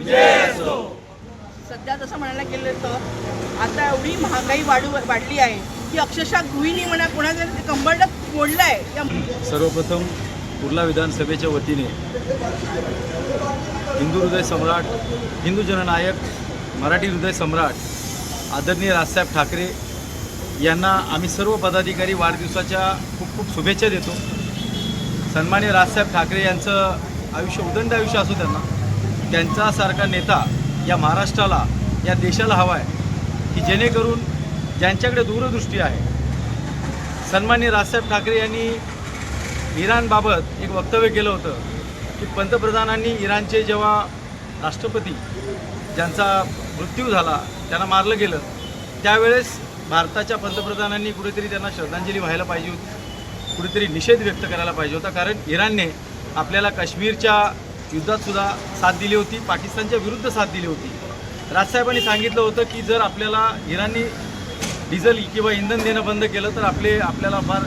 सध्या जसं म्हणायला गेलं तर आता एवढी महागाई वाढली आहे की अक्षरशः गृहिणी म्हणा कोणाचं कंबरडं मोडलं आहे. सर्वप्रथम कुर्ला विधानसभेच्या वतीने हिंदू हृदय सम्राट, हिंदू जननायक, मराठी हृदय सम्राट आदरणीय राजसाहेब ठाकरे यांना आम्ही सर्व पदाधिकारी वाढदिवसाच्या खूप खूप शुभेच्छा देतो. सन्माननीय राजसाहेब ठाकरे यांचं आयुष्य उदंड आयुष्य असो, त्यांच्यासारखा नेता या महाराष्ट्राला, या देशाला हवा आहे की जेणेकरून ज्यांच्याकडे दूरदृष्टी आहे. सन्माननीय राजसाहेब ठाकरे यांनी इराणबाबत एक वक्तव्य केलं होतं की पंतप्रधानांनी इराणचे जेव्हा राष्ट्रपती ज्यांचा मृत्यू झाला, त्यांना मारलं गेलं, त्यावेळेस भारताच्या पंतप्रधानांनी कुठेतरी त्यांना श्रद्धांजली व्हायला पाहिजे होती, कुठेतरी निषेध व्यक्त करायला पाहिजे होता. कारण इराणने आपल्याला काश्मीरच्या युद्धातसुद्धा साथ दिली होती, पाकिस्तानच्या विरुद्ध साथ दिली होती. राजसाहेबांनी सांगितलं होतं की जर आपल्याला इराणनी डिझेल किंवा इंधन देणं बंद केलं तर आपल्याला फार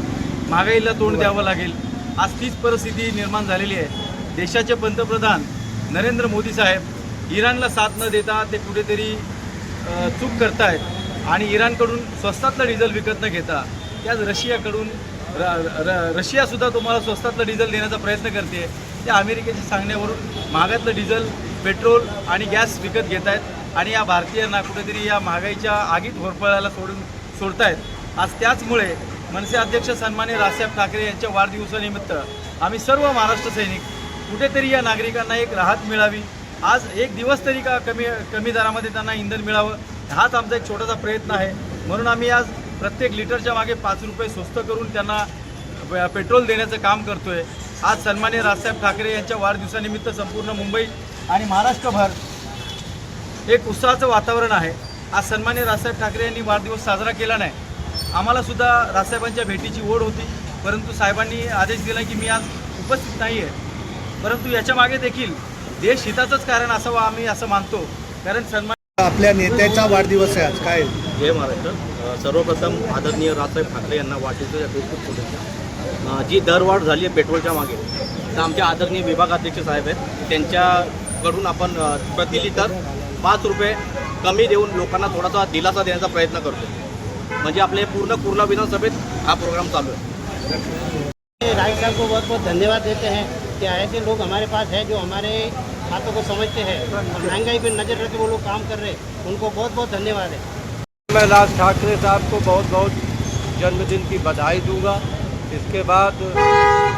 महागाईला तोंड द्यावं लागेल. आज तीच परिस्थिती निर्माण झालेली आहे. देशाचे पंतप्रधान नरेंद्र मोदी साहेब इराणला साथ न देता ते कुठेतरी चूक करतायत आणि इराणकडून स्वस्तातलं डिझेल विकत न घेता त्याच रशियाकडून रशियासुद्धा तुम्हाला स्वस्तातलं डिझेल देण्याचा प्रयत्न करते. त्या अमेरिकेच्या सांगण्यावरून महागातलं डिझेल, पेट्रोल आणि गॅस विकत घेत आहेत आणि या भारतीयांना कुठेतरी या महागाईच्या आगीत होरपळायला सोडतायत. आज त्याचमुळे मनसे अध्यक्ष सन्माननीय राजसाहेब ठाकरे यांच्या वाढदिवसानिमित्त आम्ही सर्व महाराष्ट्र सैनिक कुठेतरी या नागरिकांना एक राहत मिळावी, आज एक दिवस तरी का कमी दरामध्ये त्यांना इंधन मिळावं, हाच आमचा एक छोटासा प्रयत्न आहे. म्हणून आम्ही आज प्रत्येक लिटरच्या मागे 5 रुपये स्वस्त करून त्यांना पेट्रोल देण्याचं काम करतो आहे. आज सन्माननीय राजसाहेब ठाकरे यांच्या वाढदिवसानिमित्त संपूर्ण मुंबई आणि महाराष्ट्रभर एक उत्साहाचं वातावरण आहे. आज सन्माननीय राजसाहेब ठाकरे यांनी वाढदिवस साजरा केला नाही. आम्हालासुद्धा राजसाहेबांच्या भेटीची ओढ होती, परंतु साहेबांनी आदेश दिला की मी आज उपस्थित नाही आहे. परंतु याच्या मागे देखील देशहिताचंच कारण असावं आम्ही असं मानतो. कारण सन्मान आपल्या नेत्याचा वाढदिवस आहे आज. काय जय महाराष्ट्र. सर्वप्रथम आदरणीय राजसाहेब ठाकरे यांना वाढदिवसाच्या खूप शुभेच्छा. जी दरवाढ झाली आहे पेट्रोलच्या मागे, तर आमच्या आदरणीय विभागाध्यक्ष साहेब आहेत, त्यांच्याकडून आपण प्रति लिटर 5 रुपये कमी देऊन लोकांना थोडासा दिलासा देण्याचा प्रयत्न करतो. म्हणजे आपले पूर्ण कुर्ला विधानसभेत हा प्रोग्राम चालू है. राज साहब को बहुत बहुत धन्यवाद देते हैं कि ऐसे लोग हमारे पास हैं जो हमारे बातों को समझते हैं और महंगाई पर नज़र रख के वो लोग काम कर रहे हैं. उनको बहुत बहुत धन्यवाद है. मैं राज ठाकरे साहब को बहुत बहुत जन्मदिन की बधाई दूंगा. इसके बाद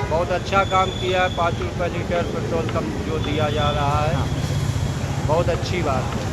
बहुत अच्छा काम किया है. 5 रुपये लीटर पेट्रोल कम जो दिया जा रहा है, बहुत अच्छी बात है.